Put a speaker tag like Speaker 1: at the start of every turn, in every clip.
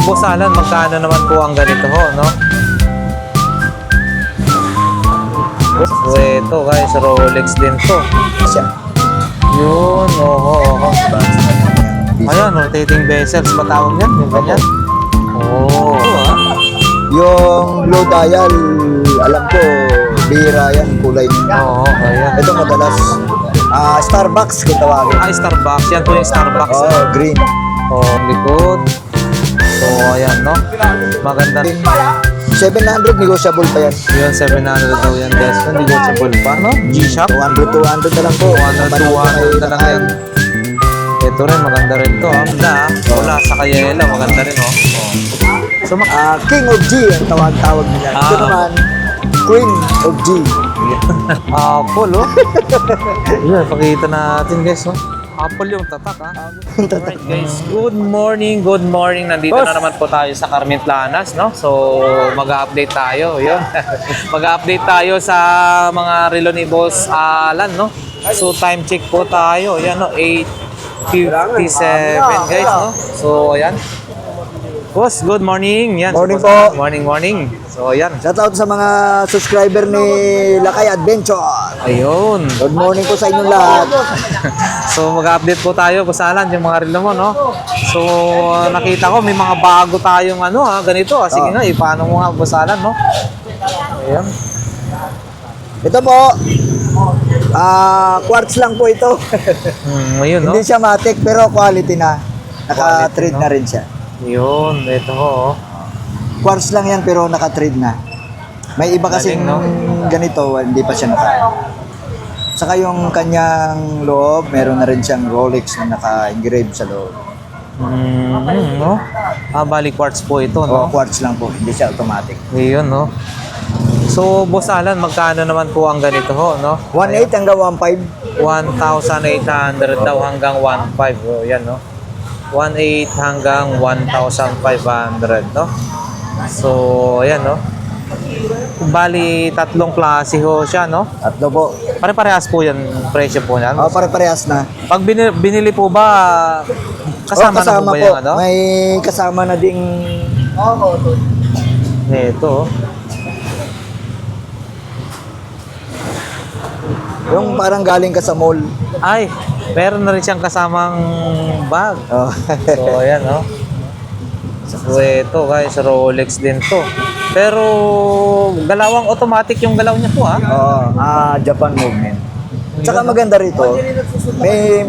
Speaker 1: Boss Alan, magkano naman po ang ganito ho, no? So ito guys, Rolex din to.
Speaker 2: Siya.
Speaker 1: Yun, oho. Ayan, rotating bezels ba tawag yan? Yung ganyan? Oo.
Speaker 2: Yung blue dial, alam ko, bihira yan, kulay niya.
Speaker 1: Oo, ayan.
Speaker 2: Ito madalas, Starbucks kung tawagin.
Speaker 1: Ah, Starbucks. Yan po yung Starbucks.
Speaker 2: Oh, green.
Speaker 1: Oh, likod. So, ayan, no? Maganda.
Speaker 2: 700, negotiable pa yan.
Speaker 1: Yun, 700 daw yan, guys. Negotiable pa, no? G-Shock.
Speaker 2: 200 na lang po.
Speaker 1: 200 na lang yan. Ito rin, maganda rin to. Maganda, wala sa Kayela. Maganda rin, oh. So,
Speaker 2: King of G ang tawag nila. Ito naman, Queen of G.
Speaker 1: Apple, oh. Yan, pakita natin, guys, oh. Apple yung tatak, ha? Alright, guys. Good morning, good morning. Nandito na naman po tayo sa Carmen Planas, no? So, mag-update tayo, yun. Mag-update tayo sa mga relo ni Boss Alan, no? So, time check po tayo. Yan, no? 8:57, guys, no? So, ayan. Boss, good morning. Yan,
Speaker 2: Morning
Speaker 1: Boss,
Speaker 2: po.
Speaker 1: Morning. So, ayan.
Speaker 2: Shoutout sa mga subscriber ni Lakay Adventure.
Speaker 1: Ayun.
Speaker 2: Good morning po sa inyong lahat.
Speaker 1: So mag-update po tayo, Boss Alan, yung mga relo mo, no? So nakita ko may mga bago tayong ganito. Sige nga, paano mo nga, Boss Alan, no? Ayan.
Speaker 2: Ito po, quartz lang po ito.
Speaker 1: Ayun, no?
Speaker 2: Hindi siya matic pero quality na. Naka-trade
Speaker 1: Quality, no?
Speaker 2: na rin siya.
Speaker 1: Yun, ito ho.
Speaker 2: Quartz lang yan pero naka-trade na. May iba kasing
Speaker 1: Galing, no?
Speaker 2: ganito, hindi pa siya naka. Saka yung kanyang loob, meron na rin siyang Rolex na naka-engrave sa loob.
Speaker 1: No? Bali quartz po ito, no?
Speaker 2: O, quartz lang po, hindi siya automatic.
Speaker 1: Ayun, no? So, Boss Alan, magkano naman po ang ganito ho, no?
Speaker 2: 1.8 hanggang 1.5.
Speaker 1: 1,800 daw hanggang 1,500. Oh, yan, no? 1,800 hanggang 1,500, no? So, ayan, no? Bali, tatlong klase ho siya, no?
Speaker 2: Tatlo po.
Speaker 1: Pare-parehas po yan, presyo po yan.
Speaker 2: O, pare-parehas na.
Speaker 1: Pag binili po ba, kasama na po ba yan, ano?
Speaker 2: May kasama na ding
Speaker 1: Ito,
Speaker 2: yung parang galing ka sa mall.
Speaker 1: ay, meron na rin siyang kasamang bag.
Speaker 2: Oh.
Speaker 1: So, ayan, no? So, ito, guys, Rolex din to. Pero, galawang automatic yung galaw niya po, ha?
Speaker 2: Oo, Japan movement. Tsaka maganda rito, may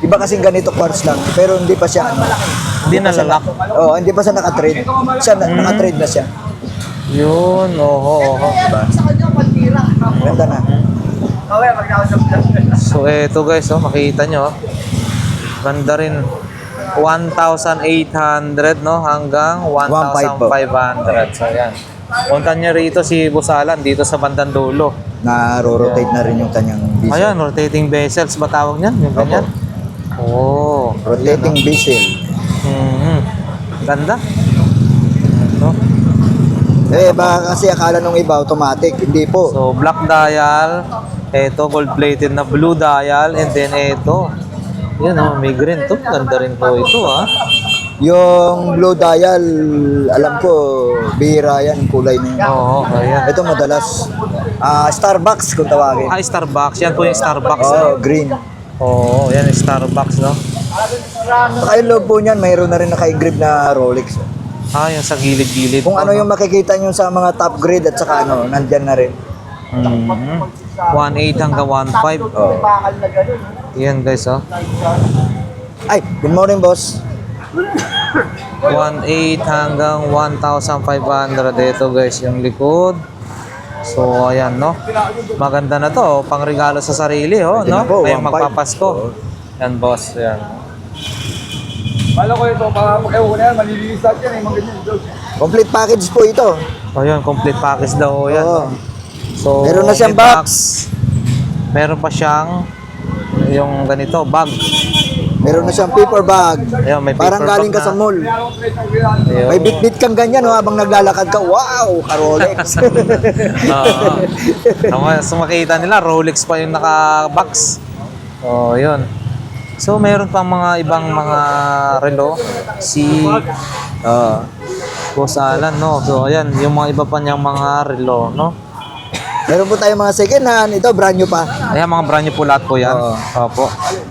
Speaker 2: iba kasing ganito quartz lang, pero hindi pa siya
Speaker 1: Hindi na lalak.
Speaker 2: Oo, hindi pa siya naka-trade. Siya naka-trade na siya.
Speaker 1: Yun, oho.
Speaker 2: Ganda na.
Speaker 1: So, ito, guys, oh, makita nyo, oh. Ganda rin. 1,800, no? Hanggang 1,500. So, yan. Punta niya rito si Boss Alan dito sa bandang dulo.
Speaker 2: Na-rotate na rin yung kanyang bezel.
Speaker 1: Ayan, rotating bezels ba tawag niyan? Yung ganyan? Oo.
Speaker 2: Rotating bezel.
Speaker 1: Ganda. No?
Speaker 2: Baka kasi akala nung iba automatic, hindi po.
Speaker 1: So, black dial. Ito, gold-plated na blue dial. And then, ito. Yan, oh, may green to. Ganda rin po ito, ah.
Speaker 2: Yung blue dial, alam ko, bihira yan, kulay niya.
Speaker 1: Oo, ayan.
Speaker 2: Ito madalas, Starbucks kung tawagin.
Speaker 1: Ah, Starbucks. Yan po yung Starbucks.
Speaker 2: Oh, green.
Speaker 1: Oo, yan yung Starbucks, no?
Speaker 2: Saka yung loob po niyan, mayroon na rin naka-engrave na Rolex.
Speaker 1: Ah, yung sa gilid-gilid.
Speaker 2: Kung ano yung makikita nyo sa mga top grade at saka nandyan na rin.
Speaker 1: 1,800 hanggang 1,500.
Speaker 2: Oh.
Speaker 1: Yan, guys, oh.
Speaker 2: Ay, good morning, boss.
Speaker 1: 1,800 hanggang 1,500. Ito, guys, yung likod. So, ayan, no? Maganda na to, oh. Pangregalo sa sarili, oh,
Speaker 2: Pwede
Speaker 1: no?
Speaker 2: na po,
Speaker 1: Ngayong
Speaker 2: 1,500.
Speaker 1: magpapasko. Yan, boss, yan.
Speaker 3: Pala ko ito, ewan ko na yan, malilinis lahat yan, mga ganyan.
Speaker 2: Complete package po ito.
Speaker 1: Oh, yun, complete package daw, oh, yan.
Speaker 2: Oo.
Speaker 1: So,
Speaker 2: Meron na siyang
Speaker 1: may
Speaker 2: box.
Speaker 1: Meron pa siyang yung ganito, bag.
Speaker 2: Meron na siyang paper bag.
Speaker 1: Ayun, may
Speaker 2: Parang
Speaker 1: paper
Speaker 2: galing
Speaker 1: bag
Speaker 2: ka sa
Speaker 1: na.
Speaker 2: mall.
Speaker 1: Ayun.
Speaker 2: May bit-bit kang ganyan habang naglalakad ka. Wow, ka-Rolex.
Speaker 1: So makita nila, Rolex pa yung naka-box. Oh, yun. So, meron pang mga ibang mga relo. Si
Speaker 2: Oo.
Speaker 1: Boss Alan, no? So, ayan, yung mga iba pa niyang mga relo, no?
Speaker 2: Meron po tayong mga second hand. Ito, brand new pa.
Speaker 1: Ayan, mga brand new po lahat po yan.
Speaker 2: Oo.
Speaker 1: Opo.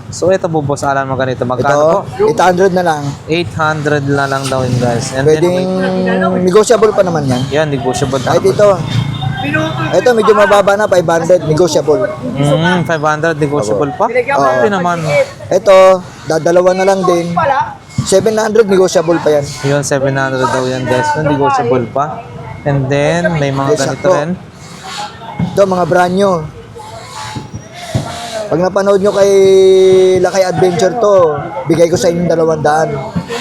Speaker 1: So, ito po, Boss Alan, mga ganito. Magkano po?
Speaker 2: Ito, 800 na lang.
Speaker 1: 800 na lang daw yun, guys. And
Speaker 2: Pwedeng negotiable pa naman yan.
Speaker 1: yan, negotiable na.
Speaker 2: Kahit ito. Ito, medyo mababa na, 500, negotiable.
Speaker 1: 500, negotiable pa? Hindi naman.
Speaker 2: Ito, dadalawa na lang din. 700, negotiable pa yan.
Speaker 1: Yun, 700 daw yan, guys. Negotiable pa. And then, may mga
Speaker 2: Yes,
Speaker 1: ganito
Speaker 2: sakto.
Speaker 1: rin.
Speaker 2: Ito, mga brand new. Pag napanood nyo kay Lakay Adventure to, bigay ko sa inyo 200.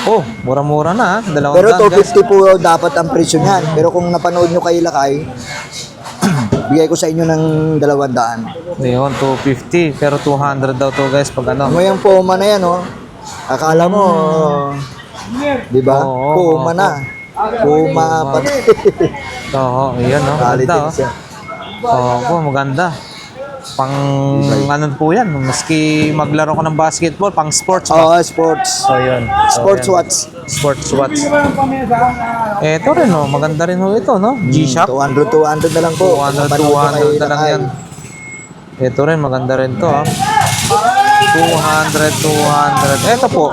Speaker 1: Oh, mura-mura na, ha? Dalawang
Speaker 2: Pero
Speaker 1: daan, guys.
Speaker 2: 250 po dapat ang presyo niyan. Pero kung napanood nyo kay Lakay, bigay ko sa inyo ng 200.
Speaker 1: Yun, 250. Pero 200 daw to, guys, pag ano.
Speaker 2: Ngayon Puma na yan, oh. Akala mo, di ba?
Speaker 1: Oo,
Speaker 2: Puma na. Puma pati.
Speaker 1: Oo, yan, no?
Speaker 2: Quality
Speaker 1: Maganda,
Speaker 2: na
Speaker 1: oh.
Speaker 2: siya.
Speaker 1: Oo, maganda. Pang, ano po yan, maski maglaro ko ng basketball, pang sports pa.
Speaker 2: Oo, sports.
Speaker 1: So, yun. So,
Speaker 2: Sports
Speaker 1: yan.
Speaker 2: watch.
Speaker 1: Sports watch. Ito rin, no? Maganda rin ho ito, no? G-Shock.
Speaker 2: 200 na lang po.
Speaker 1: 200,
Speaker 2: Napanood nyo kay
Speaker 1: 200 na lang
Speaker 2: Lakay.
Speaker 1: yan. Ito rin, maganda rin to, ha? 200. Ito po,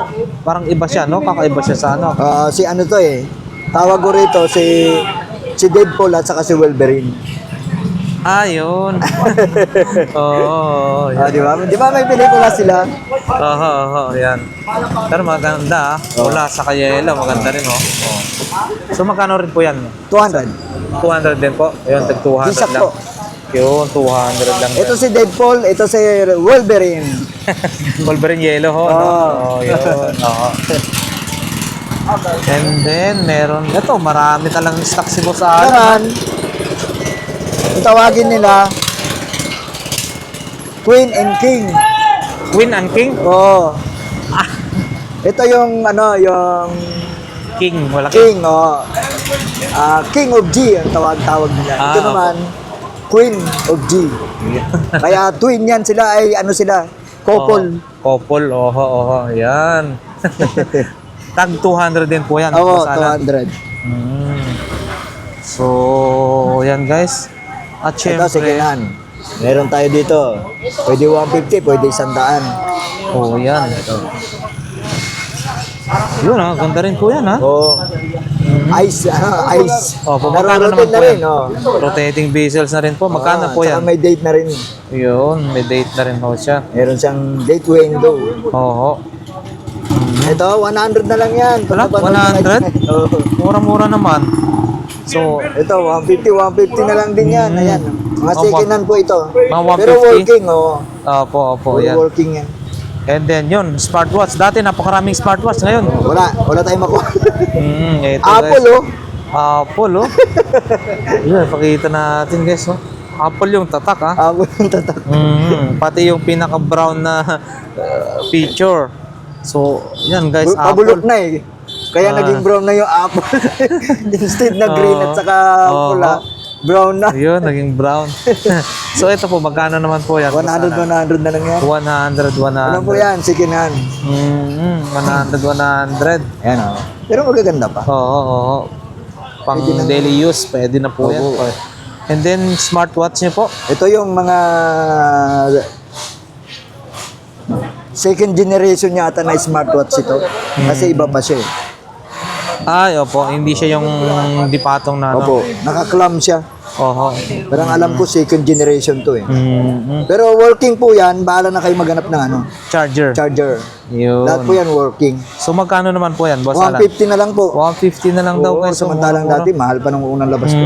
Speaker 1: parang iba siya, no? Kakaiba siya sa ano.
Speaker 2: Si ano to eh. Tawag ko rito si Deadpool at saka si Wolverine.
Speaker 1: Ah, yun. Oo, yan.
Speaker 2: Di ba? Di ba may pelikula sila?
Speaker 1: Oo, yan. Pero maganda, ha? Mula sa Kayela, maganda rin, oh. Oh. So, magkano rin po yan?
Speaker 2: 200.
Speaker 1: 200 din po. Ayun, tag 200
Speaker 2: G-Shock
Speaker 1: lang.
Speaker 2: po.
Speaker 1: Yun, 200 lang.
Speaker 2: Ito si Deadpool, ito si Wolverine.
Speaker 1: Wolverine yellow ho, no? Oo, yun. Oo. And then, meron, ito, marami talang stock si Boss Alan.
Speaker 2: Naman, ang tawagin nila, Queen and King.
Speaker 1: Queen and King?
Speaker 2: Oo. Ito yung, ano, yung
Speaker 1: King, wala
Speaker 2: King,
Speaker 1: King.
Speaker 2: King of G ang tawag nila.
Speaker 1: Ah,
Speaker 2: Ito naman, Queen of G. Kaya twin yan sila, ay ano sila, couple.
Speaker 1: Couple, oho, yan. Tag 200 din po yan.
Speaker 2: Oo,
Speaker 1: Boss Alan.
Speaker 2: 200.
Speaker 1: So, yan guys. At
Speaker 2: Ito, second
Speaker 1: syempre,
Speaker 2: hand. Meron tayo dito. Pwede 150, pwede 100.
Speaker 1: oh, yan. Yun, ganda rin po yan, ha?
Speaker 2: Oo. Ice, ice.
Speaker 1: Opo, magkano
Speaker 2: Naro-rotate
Speaker 1: naman po
Speaker 2: na rin,
Speaker 1: yan?
Speaker 2: oh.
Speaker 1: Rotating bezels na rin po. Magkano po
Speaker 2: Tsaka
Speaker 1: yan?
Speaker 2: may date na rin.
Speaker 1: Yun, may date na rin po siya.
Speaker 2: Meron siyang date window.
Speaker 1: Oo.
Speaker 2: Ito, 100 na lang yan.
Speaker 1: Wala,
Speaker 2: Pagkapanood na
Speaker 1: 100?
Speaker 2: Oo.
Speaker 1: Mura-mura naman. So,
Speaker 2: Ito, 150 na lang din yan. Ayan. Mga
Speaker 1: Oh,
Speaker 2: second hand po ito.
Speaker 1: Mga
Speaker 2: Pero
Speaker 1: 150?
Speaker 2: working, oh.
Speaker 1: opo,
Speaker 2: Full
Speaker 1: yan.
Speaker 2: working yan.
Speaker 1: And then yun, smartwatch. Dati napakaraming smartwatch. Ngayon,
Speaker 2: Wala tayong makuha.
Speaker 1: ito
Speaker 2: Apple,
Speaker 1: guys.
Speaker 2: oh.
Speaker 1: Apple, oh. Yun, pakita natin guys, oh. Apple yung tatak, ha.
Speaker 2: Apple yung tatak.
Speaker 1: Pati yung pinaka-brown na picture. So, yan guys,
Speaker 2: Pabulok
Speaker 1: Apple.
Speaker 2: na eh. Kaya naging brown na yung apple. Instead na green at saka pula, brown na.
Speaker 1: Yun, naging brown. So, ito po, magkano naman po yan?
Speaker 2: 100 na lang yan.
Speaker 1: 100.
Speaker 2: Ano po yan? Second hand.
Speaker 1: 100.
Speaker 2: Ayan, oh. Pero magaganda pa.
Speaker 1: Oo. Pang
Speaker 2: Pwede na-
Speaker 1: daily use, pwede na po yan.
Speaker 2: Oo.
Speaker 1: And then, smartwatch niyo po.
Speaker 2: Ito yung mga second generation yata na smartwatch ito. Kasi iba pa siya eh.
Speaker 1: Ay, opo, hindi siya yung dipatong na,
Speaker 2: Opo, naka-clam siya.
Speaker 1: Oho.
Speaker 2: Parang alam ko second generation to eh.
Speaker 1: Mm-hmm.
Speaker 2: Pero working po yan, bahala na kayo maghanap ng ano,
Speaker 1: Charger.
Speaker 2: charger.
Speaker 1: Yun.
Speaker 2: Lahat po yan working.
Speaker 1: So, magkano naman po yan, Boss Alan?
Speaker 2: 150 na lang po.
Speaker 1: 150 na lang daw
Speaker 2: Oo,
Speaker 1: guys.
Speaker 2: samantalang
Speaker 1: Mura-mura.
Speaker 2: dati, mahal pa nung unang labas ko.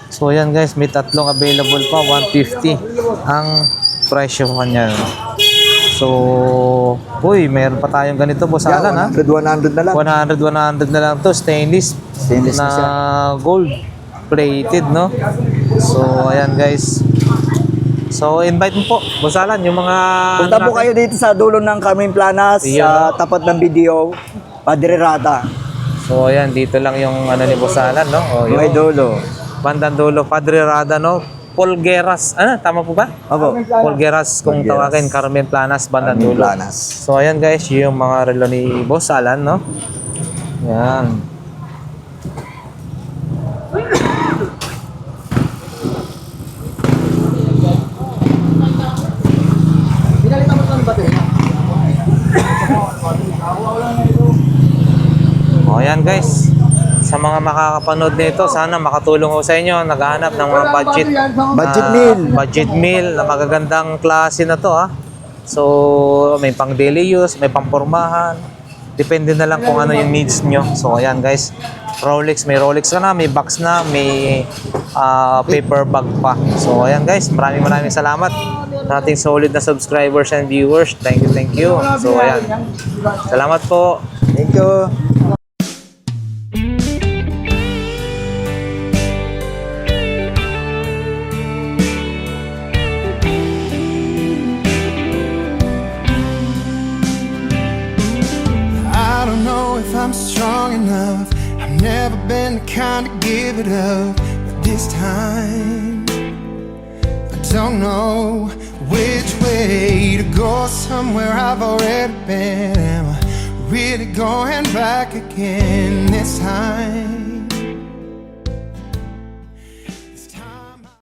Speaker 1: So, yan guys, may tatlong available pa. 150 ang presyo kanya. So, uy, meron pa tayong ganito, Boss
Speaker 2: Yeah,
Speaker 1: Alan, ha?
Speaker 2: 100 na lang.
Speaker 1: 100 na lang to. Stainless.
Speaker 2: Stainless na siya.
Speaker 1: gold plated, no? So, ayan guys. So, invite mo po, Boss Alan, yung mga...
Speaker 2: Punta po kayo dito sa dulo ng Carmen Planas,
Speaker 1: Iyon.
Speaker 2: sa tapat ng video, Padre Rata.
Speaker 1: So, ayan, dito lang yung ano ni Boss Alan, no? O,
Speaker 2: May
Speaker 1: yung
Speaker 2: dulo.
Speaker 1: bandang dulo, Padre Rada, no? Polgueras. Ano, tama po ba?
Speaker 2: Opo.
Speaker 1: Polgueras, kung
Speaker 2: Polgueras.
Speaker 1: tawagin, Carmen Planas, bandang
Speaker 2: Carmen
Speaker 1: dulo.
Speaker 2: Planas.
Speaker 1: So, ayan guys, yung mga relo ni Boss Alan, no? Yan.
Speaker 2: Pinalitan mo ito ng battery.
Speaker 1: O yan guys. Sa mga makakapanood nito, sana makatulong ko sa inyo. Naghahanap ng mga budget
Speaker 2: Meal.
Speaker 1: budget meal na magagandang klase na to ha. So, may pang daily use, may pang pormahan. Depende na lang kung ano yung needs nyo. So, ayan guys. Rolex, may Rolex ka na, may box na, may paper bag pa. So, ayan guys. Maraming salamat sa ating solid na subscribers and viewers. Thank you. So, ayan. Salamat po.
Speaker 2: Thank you.
Speaker 4: I don't know if I'm strong enough. I've never been the kind to give it up. But this time, I don't know which way to go. Somewhere I've already been. Am I really going back again this time?